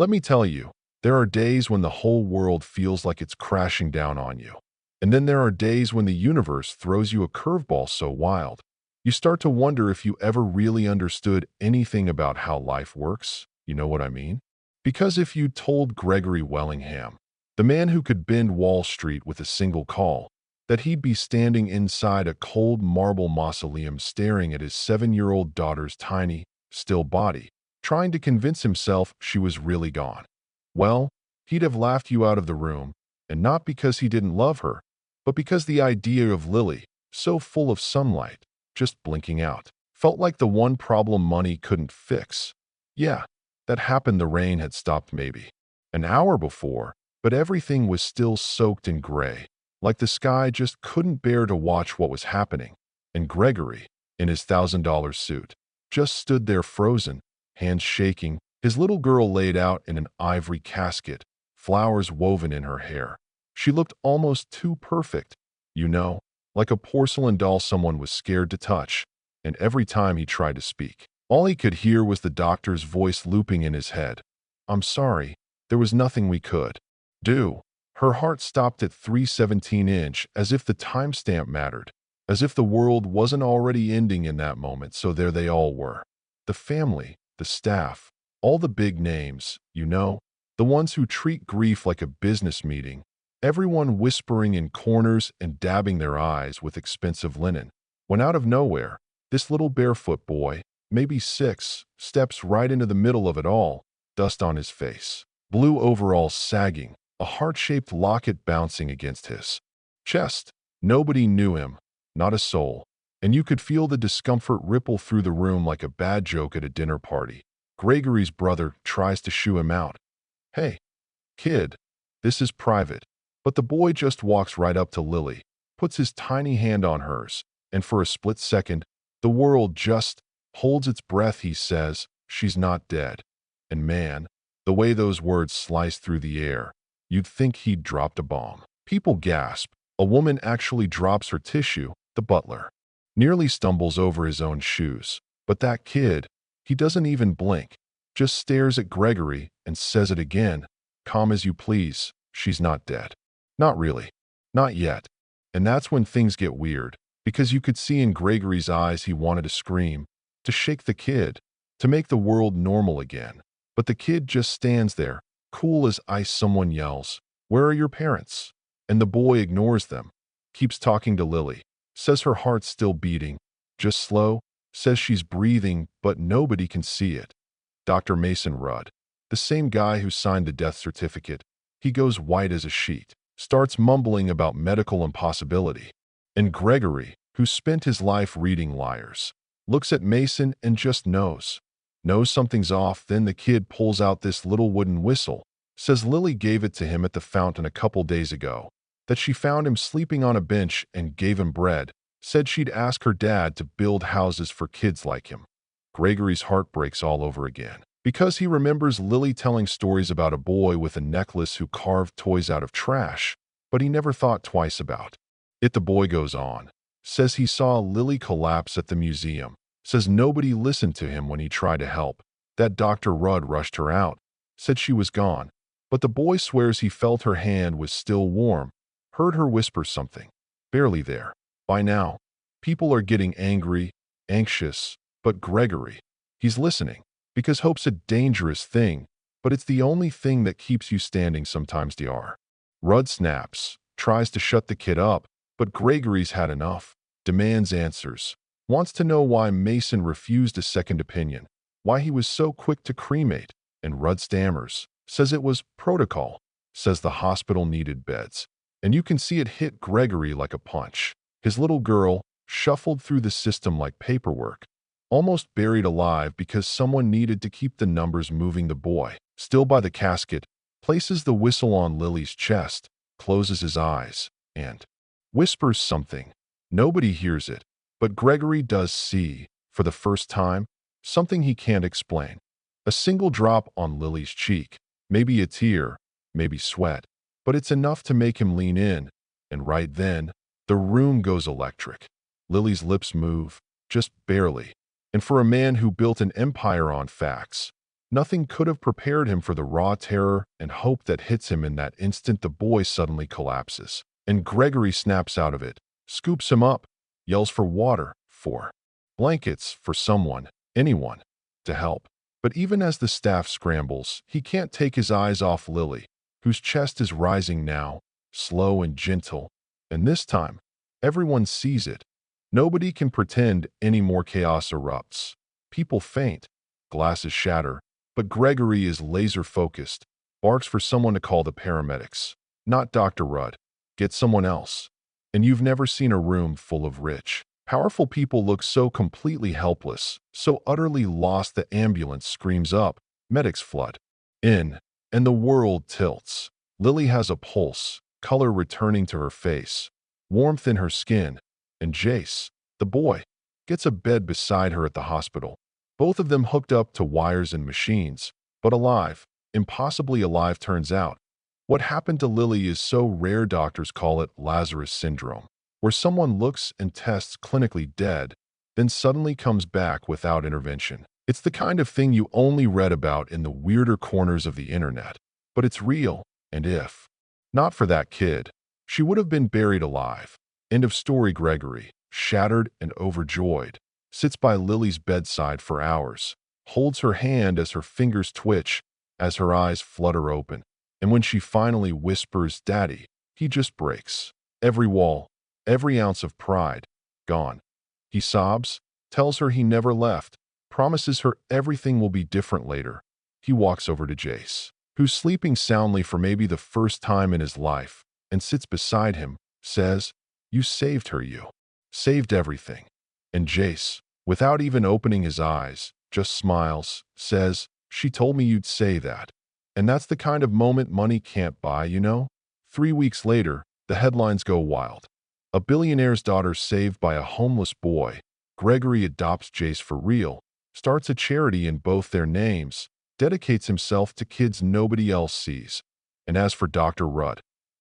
Let me tell you, there are days when the whole world feels like it's crashing down on you. And then there are days when the universe throws you a curveball so wild, you start to wonder if you ever really understood anything about how life works. You know what I mean? Because if you told Gregory Wellingham, the man who could bend Wall Street with a single call, that he'd be standing inside a cold marble mausoleum staring at his 7-year-old daughter's tiny, still body, trying to convince himself she was really gone, well, he'd have laughed you out of the room, and not because he didn't love her, but because the idea of Lily, so full of sunlight, just blinking out, felt like the one problem money couldn't fix. Yeah, that happened. The rain had stopped maybe an hour before, but everything was still soaked in gray, like the sky just couldn't bear to watch what was happening. And Gregory, in his $1,000 suit, just stood there frozen, hands shaking, his little girl laid out in an ivory casket, flowers woven in her hair. She looked almost too perfect, like a porcelain doll someone was scared to touch. And every time he tried to speak, all he could hear was the doctor's voice looping in his head. "I'm sorry, there was nothing we could do." Her heart stopped at 317 as if the timestamp mattered, as if the world wasn't already ending in that moment. So there they all were. The family, the staff, all the big names, the ones who treat grief like a business meeting, everyone whispering in corners and dabbing their eyes with expensive linen. When out of nowhere, this little barefoot boy, maybe 6, steps right into the middle of it all, dust on his face, blue overalls sagging, a heart-shaped locket bouncing against his chest. Nobody knew him, not a soul, and you could feel the discomfort ripple through the room like a bad joke at a dinner party. Gregory's brother tries to shoo him out. "Hey, kid, this is private." But the boy just walks right up to Lily, puts his tiny hand on hers, and for a split second, the world just holds its breath. He says, "She's not dead." And man, the way those words slice through the air, you'd think he'd dropped a bomb. People gasp. A woman actually drops her tissue. The butler nearly stumbles over his own shoes. But that kid, he doesn't even blink, just stares at Gregory and says it again, "Calm as you please, she's not dead." Not really. Not yet. And that's when things get weird, because you could see in Gregory's eyes he wanted to scream, to shake the kid, to make the world normal again. But the kid just stands there, cool as ice. Someone yells, "Where are your parents?" And the boy ignores them, keeps talking to Lily, says her heart's still beating, just slow, says she's breathing, but nobody can see it. Dr. Mason Rudd, the same guy who signed the death certificate, he goes white as a sheet, starts mumbling about medical impossibility. And Gregory, who spent his life reading liars, looks at Mason and just knows something's off. Then the kid pulls out this little wooden whistle, says Lily gave it to him at the fountain a couple days ago, that she found him sleeping on a bench and gave him bread, said she'd ask her dad to build houses for kids like him. Gregory's heart breaks all over again, because he remembers Lily telling stories about a boy with a necklace who carved toys out of trash, but he never thought twice about it. The boy goes on, says he saw Lily collapse at the museum, says nobody listened to him when he tried to help, that Dr. Rudd rushed her out, said she was gone. But the boy swears he felt her hand was still warm, heard her whisper something, barely there. By now, people are getting angry, anxious, but Gregory, he's listening, because hope's a dangerous thing, but it's the only thing that keeps you standing sometimes. Dr. Rudd snaps, tries to shut the kid up, but Gregory's had enough, demands answers, wants to know why Mason refused a second opinion, why he was so quick to cremate, and Rudd stammers, says it was protocol, says the hospital needed beds. And you can see it hit Gregory like a punch. His little girl shuffled through the system like paperwork, almost buried alive because someone needed to keep the numbers moving. The boy, still by the casket, places the whistle on Lily's chest, closes his eyes, and whispers something. Nobody hears it, but Gregory does see, for the first time, something he can't explain. A single drop on Lily's cheek, maybe a tear, maybe sweat, but it's enough to make him lean in, and right then, the room goes electric. Lily's lips move, just barely, and for a man who built an empire on facts, Nothing could have prepared him for the raw terror and hope that hits him in that instant. The boy suddenly collapses, and Gregory snaps out of it, scoops him up, yells for water, for blankets, for someone, anyone, to help. But even as the staff scrambles, he can't take his eyes off Lily, whose chest is rising now, slow and gentle. And this time, everyone sees it. Nobody can pretend any more. Chaos erupts. People faint. Glasses shatter. But Gregory is laser-focused, barks for someone to call the paramedics. Not Dr. Rudd. Get someone else. And you've never seen a room full of rich, powerful people look so completely helpless, so utterly lost. The ambulance screams up. Medics flood in, and the world tilts. Lily has a pulse, color returning to her face, warmth in her skin, and Jace, the boy, gets a bed beside her at the hospital. Both of them hooked up to wires and machines, but alive, impossibly alive turns out. What happened to Lily is so rare doctors call it Lazarus syndrome, where someone looks and tests clinically dead, then suddenly comes back without intervention. It's the kind of thing you only read about in the weirder corners of the internet. But it's real, and if not for that kid, she would have been buried alive. End of story. Gregory, shattered and overjoyed, sits by Lily's bedside for hours, holds her hand as her fingers twitch, as her eyes flutter open. And when she finally whispers, "Daddy," he just breaks. Every wall, every ounce of pride, gone. He sobs, tells her he never left, promises her everything will be different later. He walks over to Jace, who's sleeping soundly for maybe the first time in his life, and sits beside him, says, "You saved her, you saved everything." And Jace, without even opening his eyes, just smiles, says, "She told me you'd say that." And that's the kind of moment money can't buy, you know? 3 weeks later, the headlines go wild. A billionaire's daughter saved by a homeless boy. Gregory adopts Jace for real, starts a charity in both their names, dedicates himself to kids nobody else sees. And as for Dr. Rudd,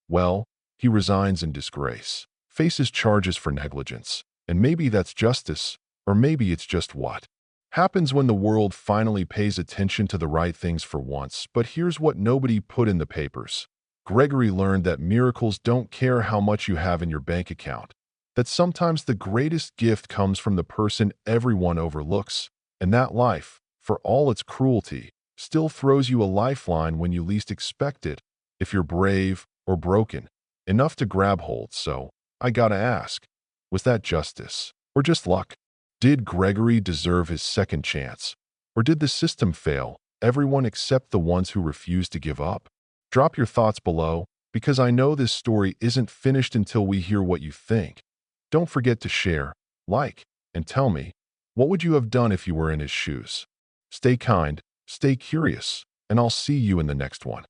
well, he resigns in disgrace, faces charges for negligence. And maybe that's justice, or maybe it's just what happens when the world finally pays attention to the right things for once. But here's what nobody put in the papers. Gregory learned that miracles don't care how much you have in your bank account, that sometimes the greatest gift comes from the person everyone overlooks, and that life, for all its cruelty, still throws you a lifeline when you least expect it, if you're brave or broken enough to grab hold. So, I gotta ask, was that justice, or just luck? Did Gregory deserve his second chance? Or did the system fail everyone except the ones who refused to give up? Drop your thoughts below, because I know this story isn't finished until we hear what you think. Don't forget to share, like, and tell me, what would you have done if you were in his shoes? Stay kind, stay curious, and I'll see you in the next one.